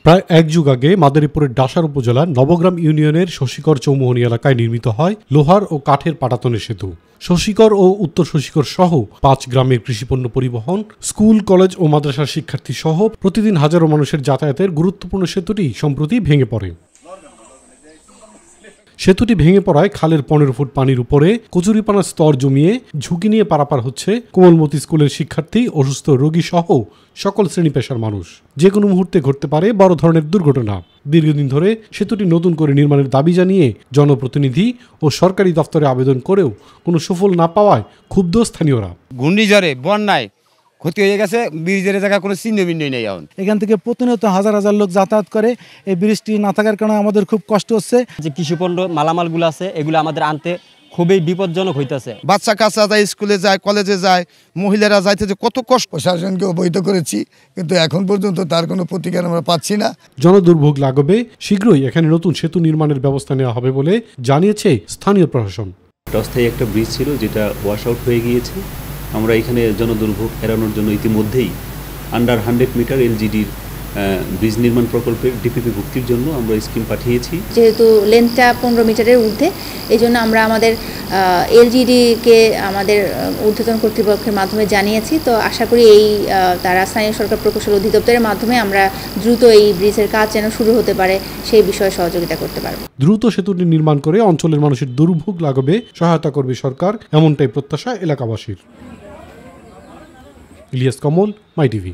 প্রায় এক যুগ আগে মাদারীপুরের ডাসার উপজেলার নবগ্রাম ইউনিয়নের শশীকর চৌমুহনী এলাকায় নির্মিত হয় লোহার ও কাঠের পাটাতনের সেতু। শশীকর ও উত্তর শশীকর সহ 5 গ্রামের কৃষিপণ্য পরিবহন, স্কুল, কলেজ ও মাদ্রাসার শিক্ষার্থী সহ প্রতিদিন হাজারো মানুষের যাতায়াতের গুরুত্বপূর্ণ সেতুটি সম্প্রতি ভেঙে পড়ে। সেতুটি ভেঙে পড়ায় খালের 15 ফুট পানির উপরে কচুরিপানার স্তর জমিয়ে ঝুঁকি নিয়ে পারাপার হচ্ছে কোমলমতি স্কুলের শিক্ষার্থী, অসুস্থ রোগী সহ সকল শ্রেণী পেশার মানুষ। যে কোনো মুহূর্তে ঘটতে পারে বড় ধরনের দুর্ঘটনা। দীর্ঘদিন ধরে সেতুটি নতুন করে নির্মাণের দাবি জানিয়ে জনপ্রতিনিধি ও সরকারি দপ্তরে আবেদন করেও কোনো সুফল না পাওয়ায় ক্ষুব্ধ স্থানীয়রা। ঘূর্ণিঝড়ে বন্যায় ক্ষতি হয়ে গেছে, ব্রিজের জায়গায় কোনো চিহ্ন বিহ্ন নেই। এখন এখান থেকে প্রতিনিয়ত হাজার হাজার লোক যাতায়াত করে। এই ব্রিজটি না থাকার কারণে আমাদের খুব কষ্ট হচ্ছে। যে কৃষিপণ্য মালামালগুলো আছে এগুলো আমাদের আনতে খুবই বিপজ্জনক হইতেছে। বাচ্চা কাচ্চা যায়, স্কুলে যায়, কলেজে যায়, মহিলারা যাইতে যে কত কষ্ট। প্রশাসনকে অবহিত করেছি, কিন্তু এখন পর্যন্ত তার কোনো প্রতিকার আমরা পাচ্ছি না। জনদুর্ভোগ লাঘবে শীঘ্রই এখানে নতুন সেতু নির্মাণের ব্যবস্থা নেওয়া হবে বলে জানিয়েছে স্থানীয় প্রশাসন। অস্থায়ী একটা ব্রিজ ছিল যেটা ওয়াশ আউট হয়ে গিয়েছে। আমরা এখানে জনদুর্ভোগ এড়ানোর জন্য ইতিমধ্যেই আন্ডার 100 মিটার এলজিডির ব্রিজ নির্মাণ প্রকল্পের ডিপিপি ভুক্তির জন্য আমরা স্কিম পাঠিয়েছি। যেহেতু লেন্থটা 15 মিটারের ঊর্ধ্বে, এই জন্য আমরা আমাদের এলজিডিকে আমাদের ঊর্ধ্বতন কর্তৃপক্ষের মাধ্যমে জানিয়েছি। তো আশা করি তারা স্থানীয় সরকার প্রকৌশল অধিদপ্তরের মাধ্যমে আমরা দ্রুত এই ব্রিজের কাজ যেন শুরু হতে পারে সেই বিষয়ে সহযোগিতা করতে পারব। দ্রুত সেতুটি নির্মাণ করে অঞ্চলের মানুষের দুর্ভোগ লাঘবে সহায়তা করবে সরকার, এমনটাই প্রত্যাশা এলাকাবাসীর। ইলিয়াস কমল, মাই টিভি।